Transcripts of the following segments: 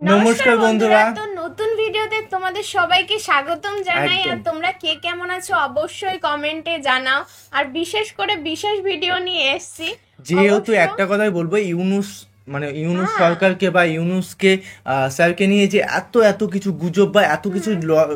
নমস্কার নমস্কার বন্ধুরা, বন্ধুরা। তো নতুন ভিডিওতে তোমাদের সবাইকে স্বাগতম জানাই। আর একদম তোমরা কে কেমন আছো অবশ্যই কমেন্টে জানাও। আর বিশেষ করে বিশেষ ভিডিও নিয়ে এসেছি যেহেতু অবশ্য। একটা কথাই বলবো, ইউনুস মানে ইউনুস হ্যাঁ। সরকারকে বা ইউনুসকে স্যারকে নিয়ে যে এত এত কিছু গুজব বা এত কিছু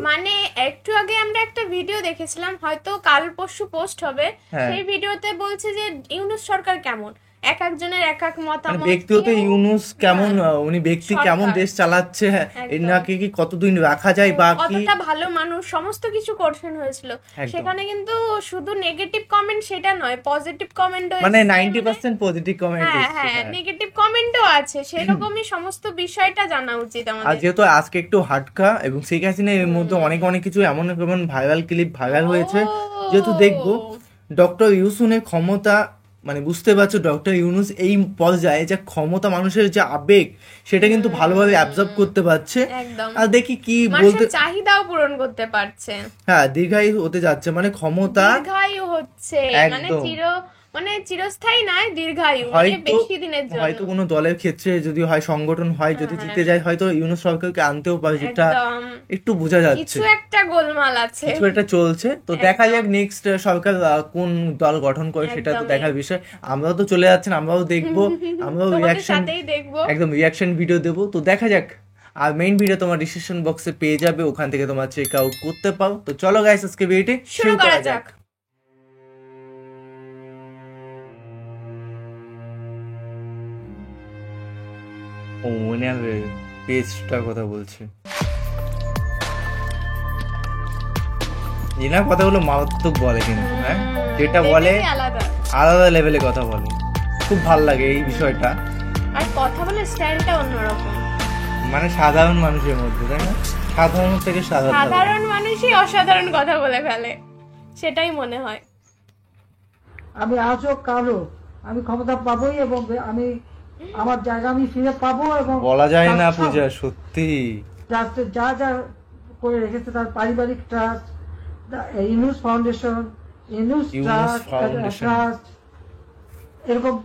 মানে একটু আগে আমরা একটা ভিডিও দেখেছিলাম, হয়তো কাল পরশু পোস্ট হবে। হ্যাঁ, সেই ভিডিওতে বলছে যে ইউনূস সরকার কেমন, এক একজনের এক এক মানে মতামত, ব্যক্তিগত কেউ। ইউনুস কেমন, হ্যাঁ, উনি ব্যক্তি কেমন সরকার দেশ চালাচ্ছে, হ্যাঁ, একদম এনাকে কি কতদিন রাখা যায় বা কি। কতটা ভালো মানুষ, সমস্ত কিছু কোশ্চেন হয়েছিল একদম, সেখানে। কিন্তু শুধু নেগেটিভ কমেন্ট সেটা নয়, পজিটিভ কমেন্টও মানে এসছে। 90% পজিটিভ কমেন্ট হ্যাঁ এসছে, হ্যাঁ, হ্যাঁ। নেগেটিভ কমেন্টও আছে, সেরকমই সমস্ত বিষয়টা জানা উচিত আর আমাদের। যেহেতু আজকে একটু হাটকা এবং শেখ হাসিনা এর মধ্যে অনেক অনেক কিছু এমন এমন ভাইরাল ক্লিপ ভাইরাল হয়েছে, ও যেহেতু দেখবো ডক্টর ইউসুনের ক্ষমতা, মানে বুঝতে পারছো ডক্টর ইউনুস এই পর্যায়ে যে ক্ষমতা, মানুষের যে আবেগ, সেটা কিন্তু ভালোভাবে অ্যাবজর্ব করতে পারছে। একদম, আর দেখি কি বলতে, মানুষের চাহিদাও পূরণ করতে পারছে, হ্যাঁ, দীর্ঘায়ু হতে যাচ্ছে, মানে ক্ষমতা দীর্ঘায়ু হচ্ছে। মানে একদম। মানে চিরস্থায়ী নয়, দীর্ঘায়ু, মানে হয়তো বেশি দিনের জন্য। হয়তো কোনো দলের ক্ষেত্রে যদি হয়, সংগঠন হয়, যদি হ্যাঁ জিতে যায়, হয়তো ইউনুস সরকারকে আনতেও পারে, যেটা একদম, একটু বোঝা যাচ্ছে। কিছু একটা গোলমাল আছে। কিছু একটা চলছে, তো দেখা একদম যাক নেক্সট সরকার কোন দল গঠন করে, সেটা তো একদমই। দেখার বিষয়। আমরাও তো চলে যাচ্ছেন, আমরাও দেখবো, আমরাও তোমাদের রিয়াকশন, সাথেই দেখবো। একদম রিয়াকশন ভিডিও দেবো, তো দেখা যাক। আর মেইন ভিডিও তোমার ডিসক্রিপশন বক্সে পেয়ে যাবে, ওখান থেকে তোমার চেক আউট করতে পারো। তো চলো গাইস, আজকে ভিডিওটি শুরু করা যাক। ও মনে পেজটার কথা বলছে, এনার কথাগুলো মারাত্মক বলে কিন্তু, হ্যাঁ, যেটা বলে লেভেলই আলাদা। আলাদা লেভেলে কথা বলে, খুব ভাল লাগে এই বিষয়টা। আর কথা বলার স্টাইলটা অন্যরকম। মানে সাধারণ মানুষের মধ্যে, তাই না, সাধারণ থেকে সাধারণ। সাধারণ মানুষই অসাধারণ কথা বলে ফেলে, সেটাই মনে হয়। আমি আজও কালো, আমি ক্ষমতা পাবোই এবং আমি আমার জায়গা আমি ফিরে পাবো এবং বলা যায় না তার সব পূজা, সত্যি। ট্রাস্টে যা যা করে রেখেছে, তার পারিবারিক trust, Yunus foundation, Yunus Yunus foundation, trust, এরকম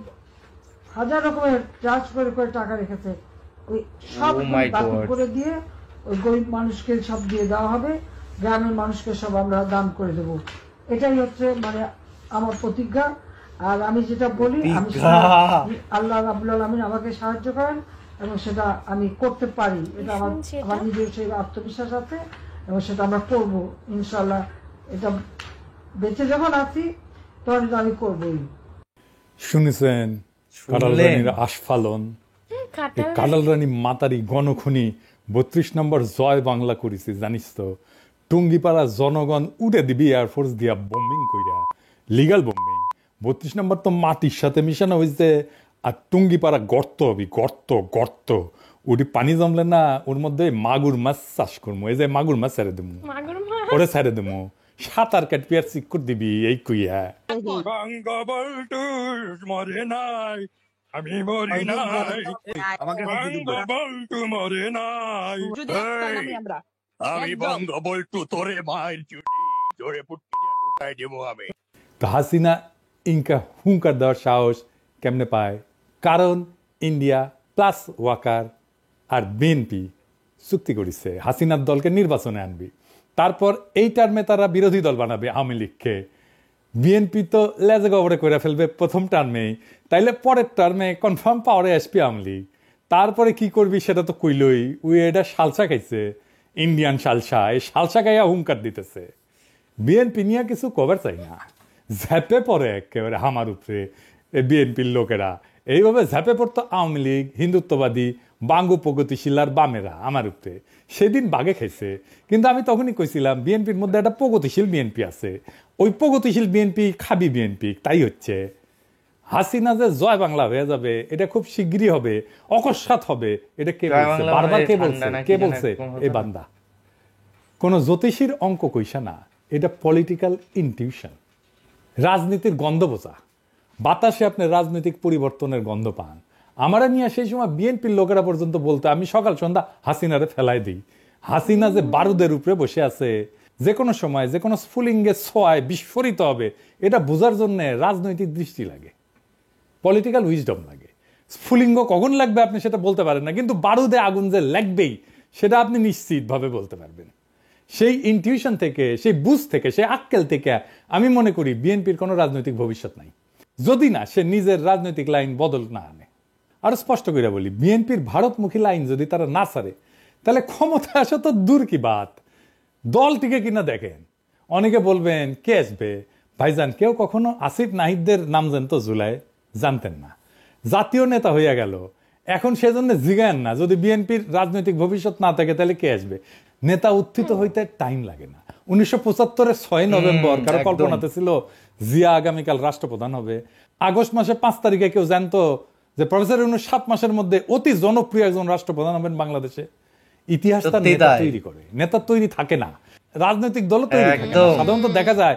হাজার রকমের ট্রাস্ট করে করে টাকা রেখেছে। ওই সব ও মাই বাতিল গড। করে দিয়ে ওই গরিব মানুষকে সব দিয়ে দেওয়া হবে, গ্রামের মানুষকে সব আমরা দান করে দেব। এটাই হচ্ছে মানে আমার প্রতিজ্ঞা। আর আমি যেটা বলি, আমি সেটা আল্লাহ রাব্বুল আলামিন আমাকে সাহায্য করেন এবং সেটা আমি করতে পারি। এটা আমার শুনছি এটা। আমার নিজের সেই আত্মবিশ্বাস আছে এবং সেটা আমরা করব ইনশাল্লাহ। এটা বেঁচে যখন আছি তখন এটা আমি করবই। শুনেছেন কাঁঠাল শুনলেন? রানীর আস্ফালন? এই কাঁঠাল কাঁঠাল রানী মাতারি গণখনি 32 নম্বর জয় বাংলা করেছি, জানিস তো? টুঙ্গিপাড়া জনগণ উড়ে দিবি এয়ারফোর্স দিয়া বোম্বিং কইরা, লিগাল বোম্বিং। 32 নম্বর তো মাটির সাথে মিশানো হয়েছে, আর টুঙ্গিপাড়া গর্ত হবি, গর্ত গর্ত। ওটি পানি জমলে না, ওর মধ্যে মাগুর মাছ চাষ করবো। এই যে মাগুর মাছ ছেড়ে দেবো, মাগুর মাছ। ওরে ছেড়ে দেবো, সাঁতার কাটবি আর চিক্কুর দিবি, এই কইয়া। বঙ্গবন্ধু মরে নাই, আমি মরি নাই, বঙ্গবন্ধু মরে নাই। এই, আমি বঙ্গবন্ধু তোরে মায়ের চুরি জোরে পুটকি দিয়ে ঢুকাই দেবো আমি। তো হাসিনা ইনকা হুঙ্কার দেওয়ার সাহস কেমনে পায়? কারণ ইন্ডিয়া প্লাস ওয়াকার আর বিএনপি চুক্তি করেছে হাসিনার দলকে নির্বাচনে আনবি, তারপর এই টার্মে তারা বিরোধী দল বানাবে আওয়ামী লীগকে। বিএনপি তো লেজে গবরে করে ফেলবে প্রথম টার্মেই, তাইলে পরের টার্মে কনফার্ম পাওয়ারে আসবি আওয়ামী লীগ। তারপরে কি করবি সেটা তো কইলই, উই এটা সালসা খাইছে, ইন্ডিয়ান সালসা, এই সালসা খাইয়া হুঙ্কার দিতেছে। বিএনপি নিয়ে কিছু কভার চাই না, ঝাঁপে পড়ে একেবারে আমার উপরে বিএনপির লোকেরা। এইভাবে ঝাঁপে পড়তো আওয়ামী লীগ, হিন্দুত্ববাদী, বাঙ্গু প্রগতিশীল আর বামেরা আমার উপরে। সেদিন বাগে খাইছে, কিন্তু আমি তখনই কইছিলাম বিএনপির মধ্যে একটা প্রগতিশীল বিএনপি আছে, ওই প্রগতিশীল বিএনপি খাবি বিএনপি। তাই হচ্ছে হাসিনা যে জয় বাংলা হয়ে যাবে, এটা খুব শিগগিরই হবে, অকস্মাৎ হবে। এটা কে জয় বলছে? বাংলা বারবার মানে কে ঠান্ডা বলছে? নাকি কে যেন বলছে? এরকম এই হতো না? বান্দা কোনো জ্যোতিষীর অঙ্ক কইসা না, এটা পলিটিক্যাল ইনটিউশন, রাজনীতির গন্ধ বোঝা। বাতাসে আপনি রাজনৈতিক পরিবর্তনের গন্ধ পান। আমারা নিয়ে সেই সময় বিএনপির লোকেরা পর্যন্ত বলতে, আমি সকাল সন্ধ্যা হাসিনারে ফেলাই দিই। হাসিনা যে বারুদের উপরে বসে আছে, যে কোনো সময় যে কোনো স্ফুলিঙ্গে ছোঁয়ায় বিস্ফোরিত হবে, এটা বোঝার জন্য রাজনৈতিক দৃষ্টি লাগে, পলিটিক্যাল উইজডম লাগে। স্ফুলিঙ্গ কখন লাগবে আপনি সেটা বলতে পারেন না, কিন্তু বারুদে আগুন যে লাগবেই সেটা আপনি নিশ্চিতভাবে বলতে পারবেন। সেই ইনটিউশন থেকে, সেই বুঝ থেকে, সেই আক্কেল থেকে আমি মনে করি বিএনপির কোনো রাজনৈতিক ভবিষ্যৎ নাই, যদি না সে নিজের রাজনৈতিক লাইন বদল না আনে। আরো স্পষ্ট করে বলি, বিএনপির ভারতমুখী লাইন যদি তারা না ছাড়ে তাহলে ক্ষমতা আসা তো দূর কি বাত, দলটিকে কিনা দেখেন। অনেকে বলবেন কে আসবে, ভাইজান কেউ কখনো আসিফ নাহিদদের নাম জানতো জুলাই? জানতেন না। জাতীয় নেতা হইয়া গেল, এখন সেজন্য জিগায়েন না যদি বিএনপির রাজনৈতিক ভবিষ্যৎ না থাকে তাহলে কে আসবে। নেতা উত্থিত হইতে টাইম লাগে না। 1975-এর 6 নভেম্বর কারো কল্পনাতে ছিল জিয়া আগামীকাল রাষ্ট্রপ্রধান হবে? আগস্ট মাসে 5 তারিখে কেউ জানতো যে প্রফেসর ইউনূস 7 মাসের মধ্যে অতি জনপ্রিয় একজন রাষ্ট্রপ্রধান হবেন বাংলাদেশে? ইতিহাস তার নেতা তৈরি করে, নেতা তৈরি থাকে না। রাজনৈতিক দল তৈরি থাকে না। সাধারণত দেখা যায়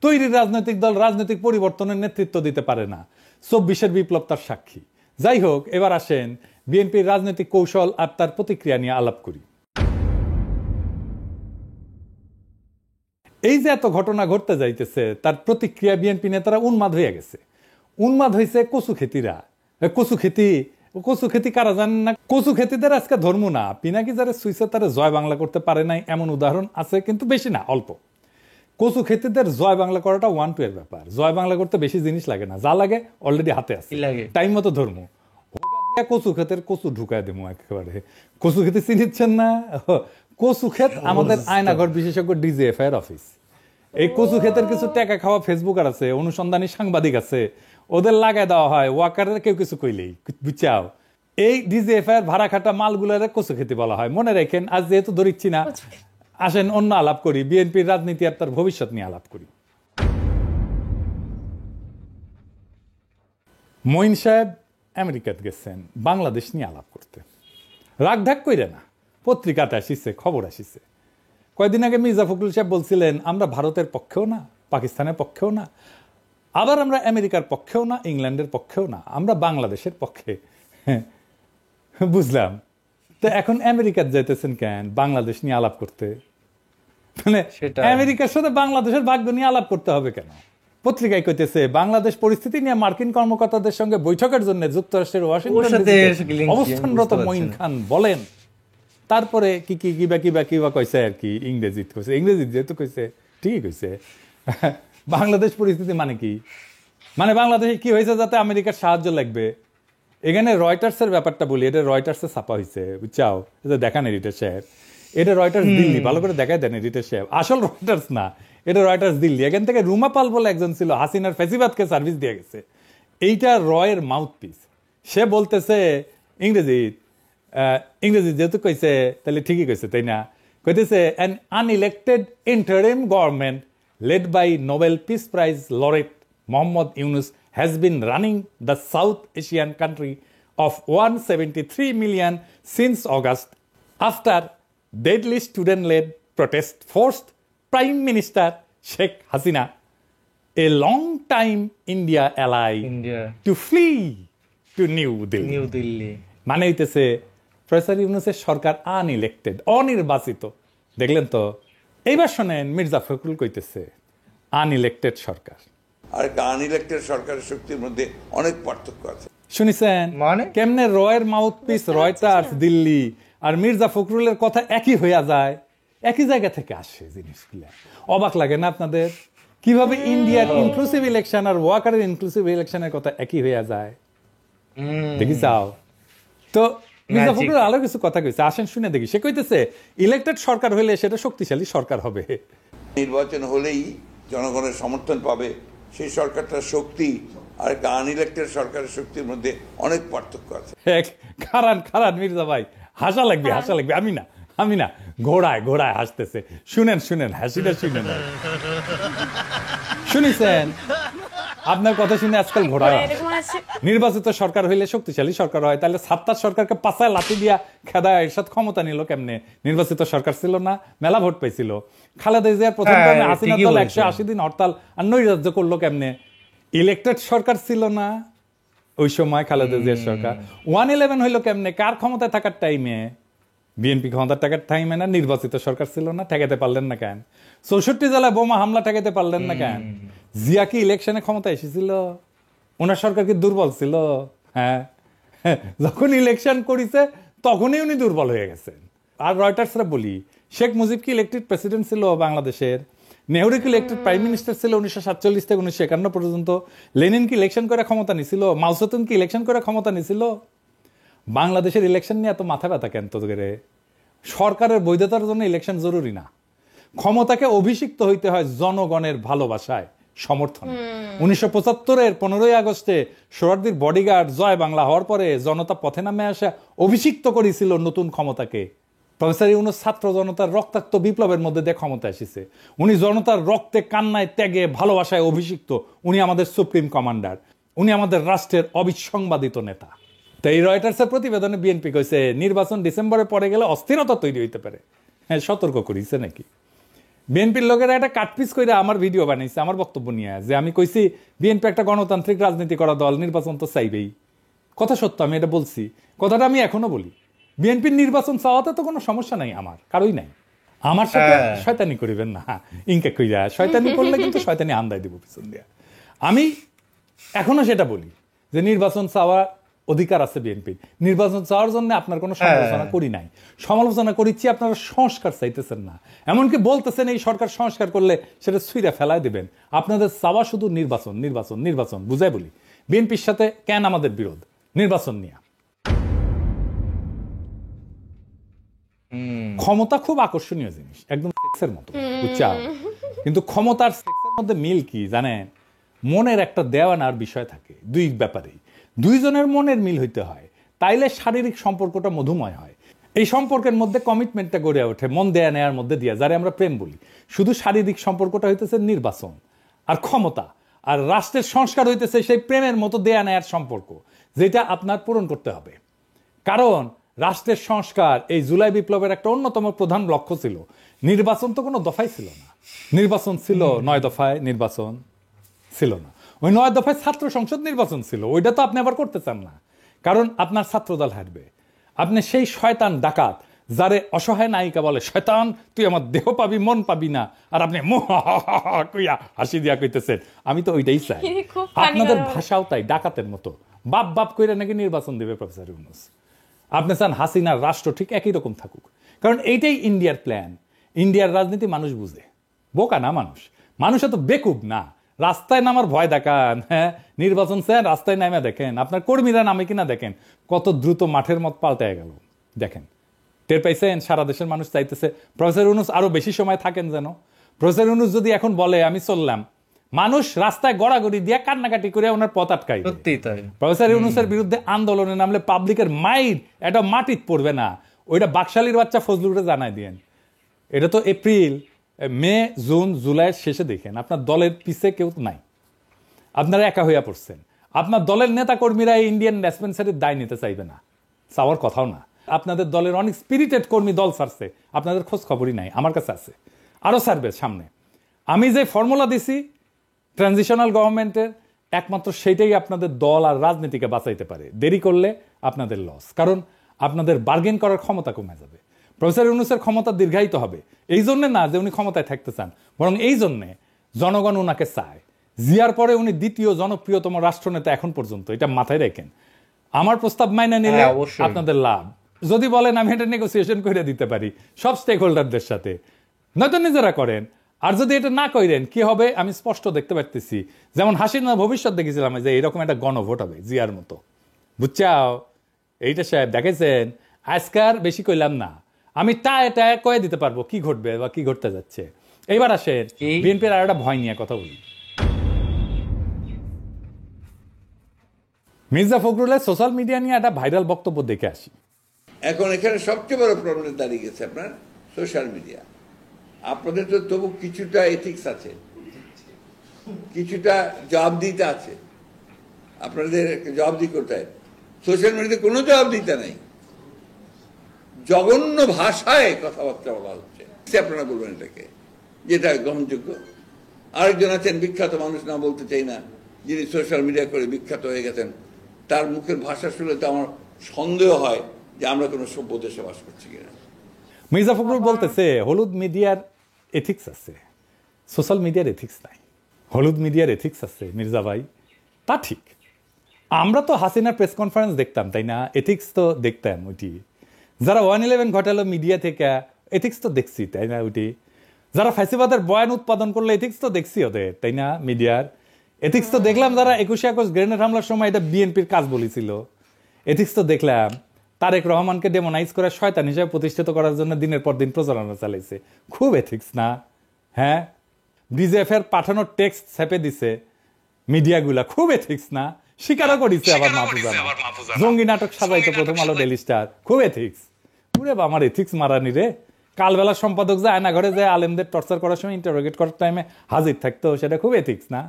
তৈরি রাজনৈতিক দল রাজনৈতিক পরিবর্তনের নেতৃত্ব দিতে পারে না। 24-এর বিপ্লব তার সাক্ষী। যাই হোক, এবার আসেন বিএনপির রাজনৈতিক কৌশল আর তার প্রতিক্রিয়া নিয়ে আলাপ করি। এই যে এত ঘটনা ঘটতে যাইতেছে, তার প্রতিক্রিয়া বিএনপি নেতারা উন্মাদ হয়ে গেছে। উন্মাদ হয়েছে কচু খেতিরা। কচু খেতি কারা জানেন না? কচু খেতিদের আজকে ধর্ম না, পিনাকি যারা সুইসে তারা জয় বাংলা করতে পারে নাই এমন উদাহরণ আছে, কিন্তু বেশি না, অল্প। কচু খেতিদের জয় বাংলা করাটা 1-2 এর ব্যাপার। জয় বাংলা করতে বেশি জিনিস লাগে না, যা লাগে অলরেডি হাতে আছে, টাইম মতো ধর্ম। কচু ক্ষেতের কচু ঢুকায় দেবো একেবারে। কচু খেতে চিনিচ্ছেন না? কচু ক্ষেত আমাদের আয়নাঘর বিশেষজ্ঞ ডিজিএফআই এর অফিস। এই কচু ক্ষেতের কিছু টাকা খাওয়া ফেসবুকার আছে, অনুসন্ধানী সাংবাদিক আছে, ওদের লাগাই দেওয়া হয় ওয়াকারের কেউ কিছু কইলেই, বুঝছাও? এই ডিজিএফআই এর ভাড়া খাটা মালগুলারে কচু খেতে বলা হয়। মনে রাখেন, আজ যেহেতু ধরিচ্ছি না, আসেন অন্য আলাপ করি, বিএনপির রাজনীতি আর তার ভবিষ্যৎ নিয়ে আলাপ করি। মঈন সাহেব আমেরিকাতে গেছেন বাংলাদেশ নিয়ে আলাপ করতে। রাগ ঢাক কইরে না, পত্রিকাতে আসিছে, খবর আসিছে। কয়েকদিন আগে মির্জা ফখরুল সাহেব বলছিলেন আমরা ভারতের পক্ষেও না, পাকিস্তানের পক্ষেও না, আবার আমরা আমেরিকার পক্ষেও না, ইংল্যান্ডের পক্ষেও না, আমরা বাংলাদেশের পক্ষে। বুঝলাম। তো এখন আমেরিকার যাইতেছেন কেন বাংলাদেশ নিয়ে আলাপ করতে? মানে আমেরিকার সাথে বাংলাদেশের ভাগ্য নিয়ে আলাপ করতে হবে কেন? পত্রিকায় কইতেছে বাংলাদেশ পরিস্থিতি নিয়ে মার্কিন কর্মকর্তাদের সঙ্গে বৈঠকের জন্য যুক্তরাষ্ট্রের ওয়াশিংটনে অবস্থানরত মঈন খান বলেন। তারপরে কিবা কইছে আর কি, ইংরেজি কইছে। ইংরেজি যেহেতু কইছে ঠিকই কইছে। বাংলাদেশ পরিস্থিতি মানে কি? মানে বাংলাদেশে কি হয়েছে যাতে আমেরিকার সাহায্য লাগবে? এখানে রয়টার্সের ব্যাপারটা বলি, এটা রয়টার্সে ছাপা হয়েছে, বুঝছাও? এটা দেখান এডিটর সাহেব, এটা রয়টার্স দিল্লি, ভালো করে দেখায় দেন এডিটর সাহেব। আসল রয়টার্স না, এটা রয়টার্স দিল্লি। এখান থেকে রুমা পাল বলে একজন ছিল, হাসিনার ফেসিবাদকে সার্ভিস দিয়ে গেছে। এইটা রয়ের মাউথপিস। সে বলতেছে ইংরেজি যেহেতু কইছে তাহলে ঠিকই কইছে, তাই না? কইতেছে an unelected interim government led by Nobel Peace Prize laureate Mohammad Yunus has been running the South Asian country of 173 million since August after deadly student-led protest forced Prime Minister Sheikh Hasina, a long-time India ally, to flee to New Delhi. মানে হইতেছে professor ইউনূসের সরকার unelected, অনির্বাচিত। দেখলেন তো? এইবার শোনেন মির্জা ফখরুল কইতেছে unelected সরকার আর unelected সরকারের শক্তির মধ্যে অনেক পার্থক্য আছে। শুনেছেন মানে কেমনে রয়ের মাউথপিস রয়টার্স দিল্লি আর মির্জা ফখরুলের কথা একই হইয়া যায়, একই জায়গা থেকে আসে জিনিসগুলো। অবাক লাগে না আপনাদের? কিভাবে ইন্ডিয়ার ইনক্লুসিভ ইলেকশন আর ওয়াকারের ইনক্লুসিভ ইলেকশনের কথা একই হইয়া যায়? দেখি যাও তো। মির্জা ফখরুল আরো কিছু কথা কইছে, আসেন শুনে দেখি। সে কইতেছে ইলেক্টেড সরকার হইলে সেটা শক্তিশালী সরকার হবে। নির্বাচন হলেই জনগণের সমর্থন পাবে, সেই সরকারটার শক্তি আর আনইলেক্টেড সরকারের শক্তির মধ্যে অনেক পার্থক্য আছে। খারান মির্জা ভাই, হাসা লাগবে। আমি না ঘোড়ায় হাসতেছে। শুনেন হাসিটা শুনেন। শুনেছেন? আপনার কথা শুনে আজকাল ঘোড়ায় নির্বাচিত সরকার হইলে শক্তিশালী সরকার হয়, তাহলে ৭০ সরকারকে পাছায় লাঠি দিয়া খেদা এরশাদ ক্ষমতা নিল কেমনে? নির্বাচিত সরকার ছিল না, মেলা ভোট পাইছিল। খালেদা জিয়ার প্রথম টার্মে হাসিনা দল ১৮০ দিন হরতাল আর নৈরাজ্য করলো কেমনে? ইলেক্টেড সরকার ছিল না ওই সময় খালেদা জিয়ার সরকার। 111 হইলো কেমনে? কার ক্ষমতায় থাকার টাইমে? বিএনপি ক্ষমতার টাকার টাইমে না? নির্বাচিত সরকার ছিল না, ঠেকাতে পারলেন না কেন? ৬৪ জেলায় বোমা হামলা ঠেকাতে পারলেন না কেন? জিয়া কি ইলেকশনে ক্ষমতা এসেছিল? ওনার সরকার কি দুর্বল ছিল? হ্যাঁ, যখন ইলেকশন করেছে তখনই উনি দুর্বল হয়ে গেছেন। আর রয়টার্সরা বলি, শেখ মুজিব কি ইলেক্টেড প্রেসিডেন্ট ছিল বাংলাদেশের? নেহরু কি ইলেক্টেড প্রাইম মিনিস্টার ছিল 1947 থেকে 1951 পর্যন্ত? লেনিন কি ইলেকশন করে ক্ষমতা নিছিল? মাও সেতুং কি ইলেকশন করে ক্ষমতা নিছিল? বাংলাদেশের ইলেকশন নিয়ে এত মাথা ব্যথা কেন তোদের? সরকারের বৈধতার জন্য ইলেকশন জরুরি না। ক্ষমতাকে অভিষিক্ত হইতে হয় জনগণের ভালোবাসায়, সমর্থনে। 1975-এর 15ই আগস্টে সোহরাওয়ার্দীর বডিগার্ড জয় বাংলা হওয়ার পরে জনতা পথে নামে আসা অভিষিক্ত করেছিল নতুন ক্ষমতাকে। প্রফেসর ইউনূস ছাত্র জনতার রক্তাক্ত বিপ্লবের মধ্যে দিয়ে ক্ষমতা এসেছে। উনি জনতার রক্তে, কান্নায়, ত্যাগে, ভালোবাসায় অভিষিক্ত। উনি আমাদের সুপ্রিম কমান্ডার, উনি আমাদের রাষ্ট্রের অবিসংবাদিত নেতা। তো এই রয়টার্সের প্রতিবেদনে বিএনপি কইছে নির্বাচন ডিসেম্বরে পরে গেলে অস্থিরতা তৈরি হইতে পারে। হ্যাঁ, সতর্ক করিছে নাকি? বিএনপির লোকেরা একটা কাটপিস করে আমার ভিডিও বানাইছে আমার বক্তব্য নিয়ে, যে আমি কইছি বিএনপি একটা গণতান্ত্রিক রাজনীতি করা দল, নির্বাচন তো চাইবেই। কথা সত্য, আমি এটা বলছি, কথাটা আমি এখনো বলি। বিএনপির নির্বাচন চাওয়াতে তো কোনো সমস্যা নাই, আমার কারোই নাই। আমার সাথে শয়তানি করিবেন না, ইনকে কইরা শয়তানি করলে কিন্তু শয়তানি আন্দায় দিব পিছন দিয়া। আমি এখনো সেটা বলি যে নির্বাচন চাওয়ার অধিকার আছে বিএনপির। নির্বাচন চাওয়ার জন্য আপনার কোনো সমালোচনা করি নাই, সমালোচনা করিচ্ছি আপনারা সংস্কার চাইতেছেন না। এমনকি বলতেছেন এই সরকার সংস্কার করলে সেটা ছুঁড়ে ফেলায় দিবেন। আপনাদের চাওয়া শুধু নির্বাচন, নির্বাচন, নির্বাচন। বুঝাই বলি, বিএনপির সাথে কেন আমাদের বিরোধ নির্বাচন নিয়ে? ক্ষমতা খুব আকর্ষণীয় জিনিস, একদম সেক্সের মতো, বুঝছাও? কিন্তু ক্ষমতার সেক্সের মধ্যে মিল কি জানেন? মনের একটা দেওয়ানার বিষয় থাকে। দুই ব্যাপারেই দুইজনের মনের মিল হইতে হয়, তাইলে শারীরিক সম্পর্কটা মধুময় হয়। এই সম্পর্কের মধ্যে কমিটমেন্টটা গড়ে ওঠে মন দেয়া নেয়ার মধ্যে দিয়ে, যারে আমরা প্রেম বলি। শুধু শারীরিক সম্পর্কটা হইতেছে নির্বাচন আর ক্ষমতা, আর রাষ্ট্রের সংস্কার হইতেছে সেই প্রেমের মতো দেয়া নেয়ার সম্পর্ক, যেটা আপনার পূরণ করতে হবে। কারণ রাষ্ট্রের সংস্কার এই জুলাই বিপ্লবের একটা অন্যতম প্রধান লক্ষ্য ছিল। নির্বাচন তো কোনো দফায় ছিল না, নির্বাচন ছিল 9 দফায়, নির্বাচন ছিল না। ওই 9 দফায় ছাত্র সংসদ নির্বাচন ছিল, ওইটা তো আপনি আবার করতে চান না, কারণ আপনার ছাত্রদল হারবে। আপনি সেই শয়তান ডাকাত যারে অসহায় নায়িকা বলে, শয়তান তুই আমার দেহ পাবি মন পাবি না, আর আপনি কইয়া হাসি দিয়া কইতেছেন। আমি তো ওইটাই চাই। আপনাদের ভাষাও তাই, ডাকাতের মতো বাপ বাপ কইরা নাকি নির্বাচন দেবে প্রফেসর ইউনূস। আপনি চান হাসিনার রাষ্ট্র ঠিক একই রকম থাকুক, কারণ এইটাই ইন্ডিয়ার প্ল্যান। ইন্ডিয়ার রাজনীতি মানুষ বুঝে, বোকা না মানুষ। মানুষ এত বেকুব না। রাস্তায় নামার ভয় দেখান, হ্যাঁ নির্বাচন চান রাস্তায় নামে দেখেন, আপনার কর্মীরা নামে কিনা দেখেন, কত দ্রুত মাঠের মত পাল্টায় গেল। দেখেন, টের পাইছেন? সারা দেশের মানুষ চাইতেছে প্রফেসর ইউনূস আরো বেশি সময় থাকেন যেন। প্রফেসর ইউনূস যদি এখন বলে আমি চললাম, মানুষ রাস্তায় গড়াগড়ি দিয়ে কান্নাকাটি করে ওনার পথ আটকাই। সত্যি তাই। প্রফেসর ইউনূসের বিরুদ্ধে আন্দোলনে নামলে পাবলিকের মাইর এটা মাটিত পড়বে না। ওইটা বাকশালীর বাচ্চা ফজলুরে জানাই দিয়েন। এটা তো এপ্রিল, মে, জুন, জুলাইয়ের শেষে দেখেন আপনার দলের পিছে কেউ নাই, আপনারা একা হইয়া পড়ছেন। আপনার দলের নেতা কর্মীরা এই ইন্ডিয়ান ডিসপেন্সারির দায় নিতে চাইবে না, চাওয়ার কথাও না। আপনাদের দলের অনেক স্পিরিটেড কর্মী দল ছাড়ছে, আপনাদের খোঁজ খবরই নাই। আমার কাছে আছে, আরো ছাড়বে সামনে। আমি যে ফর্মুলা দিছি ট্রানজিশনাল গভর্নমেন্টের, একমাত্র সেইটাই আপনাদের দল আর রাজনীতিকে বাঁচাইতে পারে। দেরি করলে আপনাদের লস, কারণ আপনাদের বার্গেন করার ক্ষমতা কমে যাবে। প্রফেসর ইউনূসের ক্ষমতা দীর্ঘায়িত হবে, এই জন্যে না যে উনি ক্ষমতায় থাকতে চান, বরং এই জন্যে জনগণ ওনাকে চায়। জিয়ার পরে উনি দ্বিতীয় জনপ্রিয়তম রাষ্ট্রনেতা এখন পর্যন্ত, এটা মাথায় রাখেন। আমার প্রস্তাব মাইনে নিলে আপনাদের লাভ। যদি বলেন আমি এটা নেগোসিয়েশন করে দিতে পারি সব স্টেক হোল্ডারদের সাথে, নয়তো নিজেরা করেন। আর যদি এটা না করেন কি হবে আমি স্পষ্ট দেখতে পারতেছি। যেমন হাসিনা ভবিষ্যৎ দেখেছিলাম যে এরকম একটা গণভোট হবে জিয়ার মতো, বুঝছাও? এইটা সাহেব দেখেছেন। আজকার বেশি কইলাম না, আমি টায় কয়ে দিতে পারবো কি ঘটবে বা কি ঘটতে যাচ্ছে। এইবার আসেন বিএনপির আর একটা ভয় নিয়ে কথা বলি। মির্জা ফখরুলের সোশ্যাল মিডিয়া নিয়ে একটা ভাইরাল বক্তব্য দেখে আসি। এখন এখানে সবচেয়ে বড় প্রবলেম দাঁড়িয়ে গেছে আপনার সোশ্যাল মিডিয়া। আপনাদের তো তবু কিছুটা এথিক্স আছে, কিছুটা জবাবদিহিতা আছে, আপনাদের জবাবদিহি করতে হয়। সোশ্যাল মিডিয়াতে কোনো জবাবদিহিতা নাই, জঘন্য ভাষায় কথাবার্তা বলা হচ্ছে। আপনারা বলবেন এটাকে যেটা গ্রহণযোগ্য? আরেকজন আছেন বিখ্যাত মানুষ, না বলতে চাই না, যিনি সোশ্যাল মিডিয়া করে বিখ্যাত হয়ে গেছেন। তার মুখের ভাষা শুনলে তো আমার সন্দেহ হয় যে আমরা কোনো সভ্য দেশে বাস করছি কিনা। মির্জা ফখরুল বলতেছে হলুদ মিডিয়ার এথিক্স আছে, সোশ্যাল মিডিয়ার এথিক্স নাই। হলুদ মিডিয়ার এথিক্স আছে মির্জা ভাই, তা ঠিক। আমরা তো হাসিনার প্রেস কনফারেন্স দেখতাম, তাই না? এথিক্স তো দেখতাম ওইটি। যারা 111 ঘটালো মিডিয়া থেকে, এথিক্স তো দেখছি, তাই না? ওইটি যারা ফ্যাসিবাদের বয়ান উৎপাদন করলো, এথিক্স তো দেখছি ওদের, তাই না? মিডিয়ার এথিক্স তো দেখলাম। যারা 21 আগস্ট গ্রেনেড হামলার সময় এটা বিএনপির কাজ বলেছিল, এথিক্স তো দেখলাম। তারেক রহমানকে ডেমোনাইজ করে শয়তান হিসেবে প্রতিষ্ঠিত করার জন্য দিনের পর দিন প্রচারণা চালাইছে। খুব এথিক্স না? হ্যাঁ, বিজেএফ এর পাঠানো টেক্সট ছেপে দিছে মিডিয়াগুলা, খুব এথিক্স না? স্বীকারও করিছে আবার মাহফুজা। জঙ্গি নাটক সাজাইতে প্রথম আলো, ডেইলি স্টার, খুব এথিক্স। পুরে আমার এথিক্স মারানি রে। কালবেলা সম্পাদক যায় আয়না ঘরে যায় আলেমদের টর্চার করার সময় ইন্টারোগেট করার টাইমে হাজির থাকতো, সেটা খুব এথিক্স না?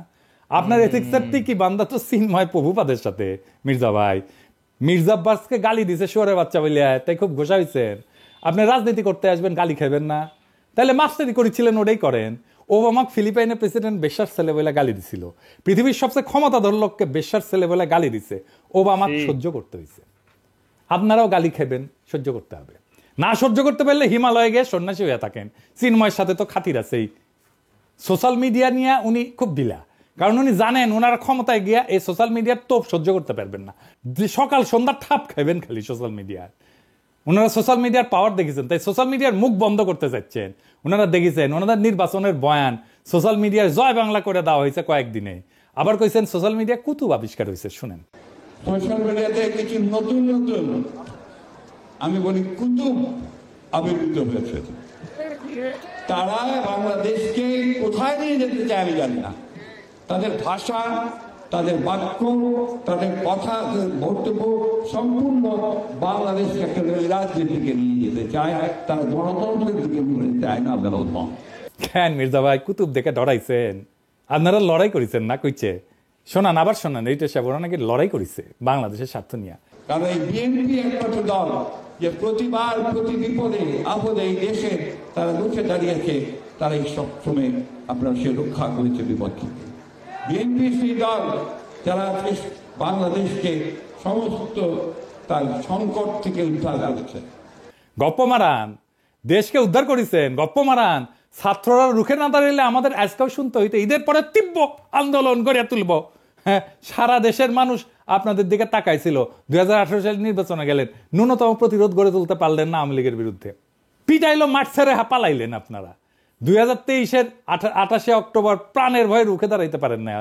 আপনার এথিক্সের কি বান্দা তো চিন্ময় প্রভুপাদের সাথে। মির্জা ভাই মির্জা আব্বাসকে গালি দিছে শুয়োরের বাচ্চা বলিয়া, তাই খুব ঘোষা হয়েছেন। আপনি রাজনীতি করতে আসবেন, গালি খাবেন না? তাহলে মাস্টারি করেছিলেন, ওটাই করেন। ওবামাক ফিলিপাইনের প্রেসিডেন্ট বেশ্যার ছেলে বলে গালি দিছিল। পৃথিবীর সবচেয়ে ক্ষমতাধর লোককে বেশ্যার ছেলে বলে গালি দিছে, ওবামাক সহ্য করতে হয়েছে। আপনারাও গালি খাবেন, সহ্য করতে হবে। না সহ্য করতে পারলে হিমালয়ে গিয়ে সন্ন্যাসী হয়ে থাকেন। চিন্ময়ের সাথে তো খাতির আছেই। সোশ্যাল মিডিয়া নিয়ে উনি খুব ঢিলা, কারণ উনি জানেন ওনার ক্ষমতায় গিয়া এই সোশ্যাল মিডিয়ার তোপ সহ্য করতে পারবেন না। সকাল সন্ধ্যা ঠাপ খাইবেন খালি সোশ্যাল মিডিয়ার। ওনারা সোশ্যাল মিডিয়ার পাওয়ার দেখেছেন, তাই সোশ্যাল মিডিয়ার মুখ বন্ধ করতে চাচ্ছেন। ওনারা দেখেছেন ওনাদের নির্বাচনের বয়ান সোশ্যাল মিডিয়ার জয় বাংলা করে দেওয়া হয়েছে কয়েকদিনে। আবার কইছেন সোশ্যাল মিডিয়া কুতুব আবিষ্কার হয়েছে। শুনেন, সোশ্যাল মিডিয়াতে কিছু নতুন নতুন, আমি বলি কুতুব আবির্ভূত হয়েছে। তারা বাংলাদেশকে কোথায় নিয়ে যেতে চায় আমি জানি না। তাদের ভাষা, তাদের বাক্য, তাদের কথা, বক্তব্য সম্পূর্ণ বাংলাদেশকে একটা রাজনীতিকে নিয়ে যেতে চায়। তারা গণতন্ত্রের দিকে নিয়ে যেতে চায় না। কেন মির্জা ভাই কুতুব দেখে ডরাইছেন? আপনারা লড়াই করেছেন না কইছে? শোনান, আবার শোনান। এইটা সে ওরা নাকি লড়াই করেছে বাংলাদেশের স্বার্থ নিয়ে। কারণ এই বিএনপি একমাত্র দল যে প্রতিবার প্রতি বিপদে আপদে এই দেশে তারা রুখে দাঁড়িয়েছে, তারা এই সবসময় আপনার সে রক্ষা করেছে বিপদকে। বিএনপি সেই দল যারা বাংলাদেশকে সমস্ত তার সংকট থেকে উদ্ধার করেছে। গপ্প মারান, দেশকে উদ্ধার করেছেন, গপ্প মারান। ছাত্ররা রুখে না দাঁড়াইলে আমাদের আজকেও শুনতে হইতে ঈদের পরে তীব্র আন্দোলন গড়ে তুলব। হ্যাঁ, সারা দেশের মানুষ আপনাদের দিকে তাকাইছিল। 2018 সালে নির্বাচনে গেলেন, ন্যূনতম প্রতিরোধ গড়ে তুলতে পারলেন না আওয়ামী লীগের বিরুদ্ধে। পিটাইলো, মাঠ ছেড়ে পালাইলেন আপনারা। 2023-এর 28 অক্টোবর প্রাণের ভয়ে রুখে দাঁড়াইতে পারেন না।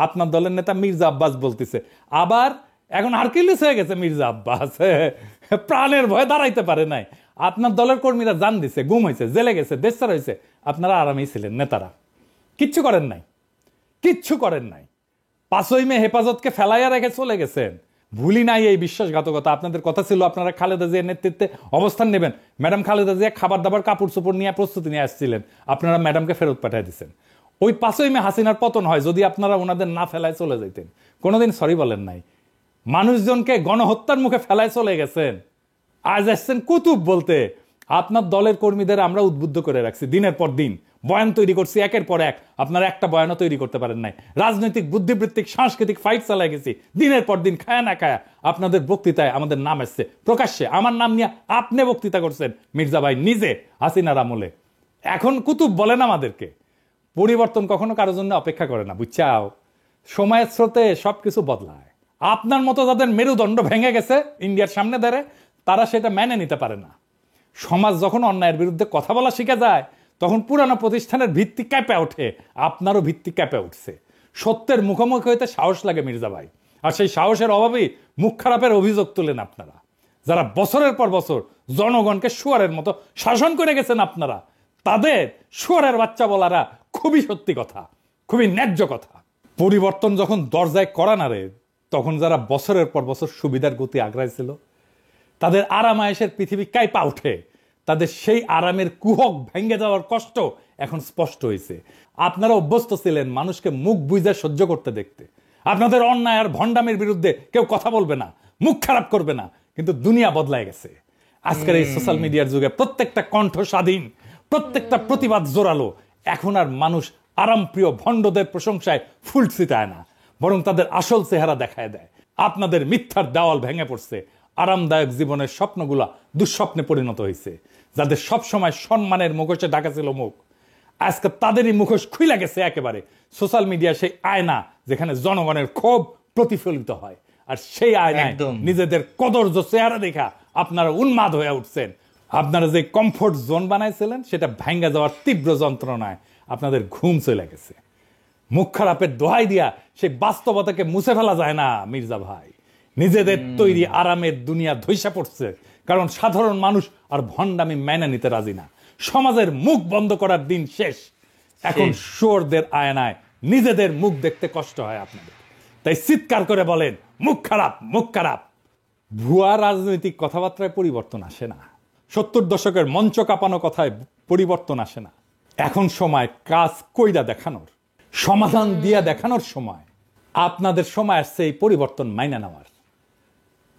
আপনার দলের নেতা মির্জা আব্বাস বলতেছে, আবার এখন হারকিউলিস হয়ে গেছে মির্জা আব্বাস, প্রাণের ভয়ে দাঁড়াইতে পারে নাই। আপনার দলের কর্মীরা জান দিছে, গুম হয়েছে, জেলে গেছে, দেশ ছাড়া হয়েছে, আপনারা আরামেই ছিলেন। নেতারা কিচ্ছু করেন নাই, কিচ্ছু করেন নাই। 5ই মে হেফাজতকে ফেলাইয়া রেখে চলে গেছেন। ভুলি নাই এই বিশ্বাসঘাতকতা। আপনাদের কথা ছিল আপনারা খালেদা জিয়ার নেতৃত্বে অবস্থান নেবেন। ম্যাডাম খালেদা জিয়া খাবার দাবার কাপড় চোপড় নিয়ে প্রস্তুতি নিয়ে আসছিলেন, আপনারা ম্যাডামকে ফেরত পাঠিয়ে দিচ্ছেন। ওই 5ই মে হাসিনার পতন হয়, যদি আপনারা ওনাদের না ফেলায় চলে যেতেন। কোনোদিন সরি বলেন নাই। মানুষজনকে গণহত্যার মুখে ফেলায় চলে গেছেন, আজ আসছেন কুতুব বলতে। আপনার দলের কর্মীদের আমরা উদ্বুদ্ধ করে রাখছি, দিনের পর দিন বয়ান তৈরি করছি, একের পর এক। আপনারা একটা বয়ানও তৈরি করতে পারেন নাই। রাজনৈতিক বুদ্ধিবৃত্তিক সাংস্কৃতিক ফাইট চালাই গেছি দিনের পর দিন, খায়া না খায়া। আপনাদের বক্তৃতায় আমাদের নাম আসছে প্রকাশ্যে, আমার নাম নিয়ে আপনি বক্তৃতা করছেন মির্জা ভাই নিজে হাসিনার আমলে। এখন কুতুব বলেন আমাদেরকে। পরিবর্তন কখনো কারোর জন্য অপেক্ষা করে না, বুঝছাও? সময়ের স্রোতে সবকিছু বদলায়। আপনার মতো যাদের মেরুদণ্ড ভেঙে গেছে ইন্ডিয়ার সামনে দাঁড়ে, তারা সেটা মেনে নিতে পারে না। সমাজ যখন অন্যায়ের বিরুদ্ধে কথা বলা শিখে যায়, তখন পুরানো প্রতিষ্ঠানের ভিত্তি ক্যাপে ওঠে। আপনারও ভিত্তি ক্যাপে উঠছে। সত্যের মুখোমুখি হইতে সাহস লাগে মির্জা ভাই, আর সেই সাহসের অভাবেই মুখ খারাপের অভিযোগ তুলেন আপনারা। যারা বছরের পর বছর জনগণকে শুয়ারের মতো শাসন করে গেছেন আপনারা, তাদের শুয়ারের বাচ্চা বলারা খুবই সত্যি কথা, খুবই ন্যায্য কথা। পরিবর্তন যখন দরজায় করা নাড়ে, তখন যারা বছরের পর বছর সুবিধার গতি আগ্রাইছিল, তাদের আরাম আয়েশের পৃথিবী কাঁপা ওঠে। তাদের সেই আরামের কুহক ভেঙে যাওয়ার কষ্ট এখন স্পষ্ট হয়েছে। আপনারা অভ্যস্ত ছিলেন মানুষকে মুখ বুঝে সহ্য করতে দেখতে। আপনাদের অন্যায় আর ভণ্ডামের বিরুদ্ধে কেউ কথা বলবে না, মুখ খারাপ করবে না। কিন্তু দুনিয়া বদলায় গেছে। আজকের এই সোশ্যাল মিডিয়ার যুগে প্রত্যেকটা কণ্ঠ স্বাধীন, প্রত্যেকটা প্রতিবাদ জোরালো। এখন আর মানুষ আরামপ্রিয় ভণ্ডদের প্রশংসায় ফুল ছিটায় না, বরং তাদের আসল চেহারা দেখায় দেয়। আপনাদের মিথ্যার দেওয়াল ভেঙে পড়ছে। আরামদায়ক জীবনের স্বপ্নগুলা দুঃস্বপ্নে পরিণত হয়েছে। যাদের সবসময় সম্মানের মুখোশে ঢাকা ছিল মুখ, আজকে তাদেরই মুখোশ খুইলা গেছে একেবারে। সোশ্যাল মিডিয়া সেই আয়না যেখানে জনগণের ক্ষোভ প্রতিফলিত হয়। আর সেই আয়নায় একদম। নিজেদের কদর্য চেহারা দেখা আপনারা উন্মাদ হয়ে উঠছেন। আপনারা যে কমফোর্ট জোন বানাইছিলেন সেটা ভেঙে যাওয়ার তীব্র যন্ত্রণায় আপনাদের ঘুম চলে গেছে। মুখ খারাপের দোহাই দিয়া সেই বাস্তবতাকে মুছে ফেলা যায় না মির্জা ভাই। নিজেদের তৈরি আরামের দুনিয়া ধৈসা পড়ছে, কারণ সাধারণ মানুষ আর ভণ্ডামি মেনে নিতে রাজি না। সমাজের মুখ বন্ধ করার দিন শেষ। এখন শুয়োরদের আয়নায় নিজেদের মুখ দেখতে কষ্ট হয় আপনাদের, তাই চিৎকার করে বলেন মুখ খারাপ, মুখ খারাপ। ভুয়া রাজনৈতিক কথাবার্তায় পরিবর্তন আসে না, 70 দশকের মঞ্চ কাঁপানো কথায় পরিবর্তন আসে না। এখন সময় কাজ কইরা দেখানোর, সমাধান দিয়া দেখানোর সময়। আপনাদের সময় আসছে এই পরিবর্তন মাইনা নেওয়ার।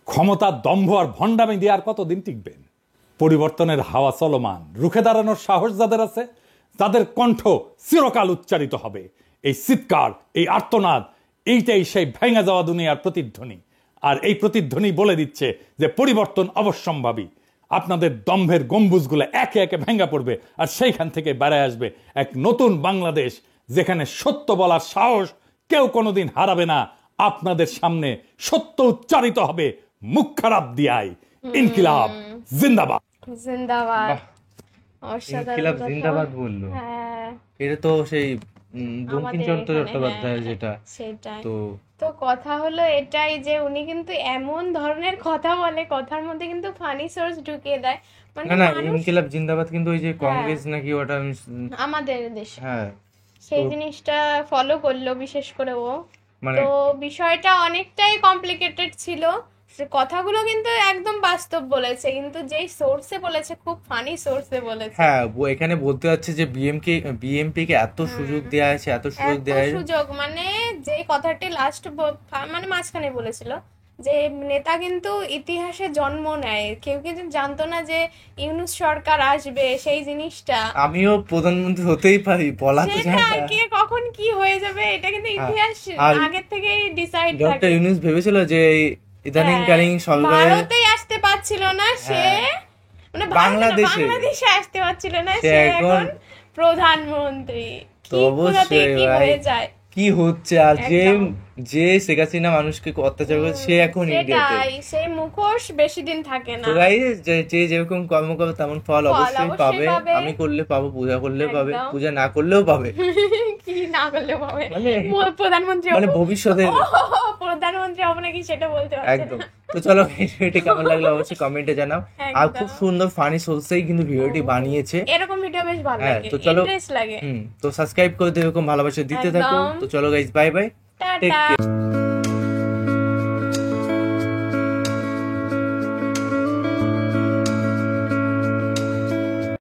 ক্ষমতা, দম্ভ আর ভণ্ডামি দিয়ে আর কতদিন টিকবেন? পরিবর্তনের হাওয়া চলমান, রুখে দাঁড়ানোর সাহস যাদের আছে, তাদের কণ্ঠ চিরকাল উচ্চারিত হবে। এই চিৎকার, এই আর্তনাদ, এইটাই সেই ভেঙে যাওয়া দুনিয়ার প্রতিধ্বনি। আর এই প্রতিধ্বনি বলে দিচ্ছে যে পরিবর্তন অবশ্যম্ভাবী। আপনাদের দম্ভের গম্বুজগুলো একে একে ভেঙে পড়বে, আর সেইখান থেকে বেড়ে আসবে এক নতুন বাংলাদেশ, যেখানে সত্য বলার সাহস কেউ কোনোদিন হারাবে না। আপনাদের সামনে সত্য উচ্চারিত হবে মুখ খারাপ দিয়াই। ইনকিলাব জিন্দাবাদ। জিন্দাবাদ। ইনকিলাব জিন্দাবাদ বললো। হ্যাঁ, এটা তো সেই আমাদের বঙ্কিমচন্দ্র এখানে, চট্টোপাধ্যায় হ্যাঁ, যেটা। সেটাই। তো তো কথা হলো এটাই যে উনি কিন্তু এমন ধরনের কথা বলে, কথার মধ্যে কিন্তু ফানি সোর্স ঢুকিয়ে দেয়, মানে না মানুষ ইনকিলাব জিন্দাবাদ কিন্তু ওই যে কংগ্রেস নাকি ওটা আমাদের দেশে হ্যাঁ সেই জিনিসটা ফলো করলো বিশেষ করে ও। মানে তো বিষয়টা অনেকটাই কমপ্লিকেটেড ছিল। সে কথাগুলো কিন্তু একদম বাস্তব বলেছে, কিন্তু যেই সোর্সে বলেছে খুব ফানি সোর্সে বলেছে। হ্যাঁ এখানে বলতে যাচ্ছে যে বিএমপি কে এত সুযোগ দেওয়া আছে, এত সুযোগ এত দেওয়া আছে। সুযোগ, মানে যে কথাটি লাস্ট মানে মাঝখানে বলেছিল যে নেতা কিন্তু ইতিহাসে জন্ম নেয়, কেউ কিন্তু জানতো না যে ইউনূস সরকার আসবে, সেই জিনিসটা। আমিও প্রধানমন্ত্রী হতেই পারি, বলা তো যায় সেটা না। কে কখন কি হয়ে যাবে এটা কিন্তু ইতিহাস আর আগের থেকেই ডিসাইড ডক্টর থাকে। ইউনূস ভেবেছিল যে ইদানিংকালীন সরকারের ভারতেই আসতে পারছিল না সে, মানে বাংলাদেশে আসতে পারছিল না সে সে, এখন এখন প্রধানমন্ত্রী। তো কি কোথাতে অবশ্যই কি ভাই, হয়ে যায় কি হচ্ছে। আর একদম। যে শেখ হাসিনা মানুষকে অত্যাচার করে সে এখন ইন্ডিয়াতে। সেটাই, সেই মুখোশ বেশি দিন থাকে না। তো গাইস যে যেরকম কর্ম করবে তেমন ফল অবশ্যই অবশ্যই পাবে। পাবে। আমি করলে পাবো, পূজা করলে পাবে, একদম। পূজা না করলেও পাবে। কি না করলে পাবে, মানে- প্রধানমন্ত্রী মানে হবো। ভবিষ্যতে প্রধানমন্ত্রী হবো নাকি সেটা বলতে পারছে একদম। না। তো চলো ভিডিওটি কেমন লাগলো অবশ্যই কমেন্টে জানাও। আর একদম। খুব সুন্দর ফানি সোর্সেই কিন্তু ভিডিওটি বানিয়েছে। এরকম ভিডিও বেশ ভালো হ্যাঁ, লাগে, তো চলো। ইন্টারেস্ট লাগে। তো সাবস্ক্রাইব করে দিও, এরকম ভালোবাসা দিতে থাকো। একদম। তো চলো guys, bye bye, take tata. Care.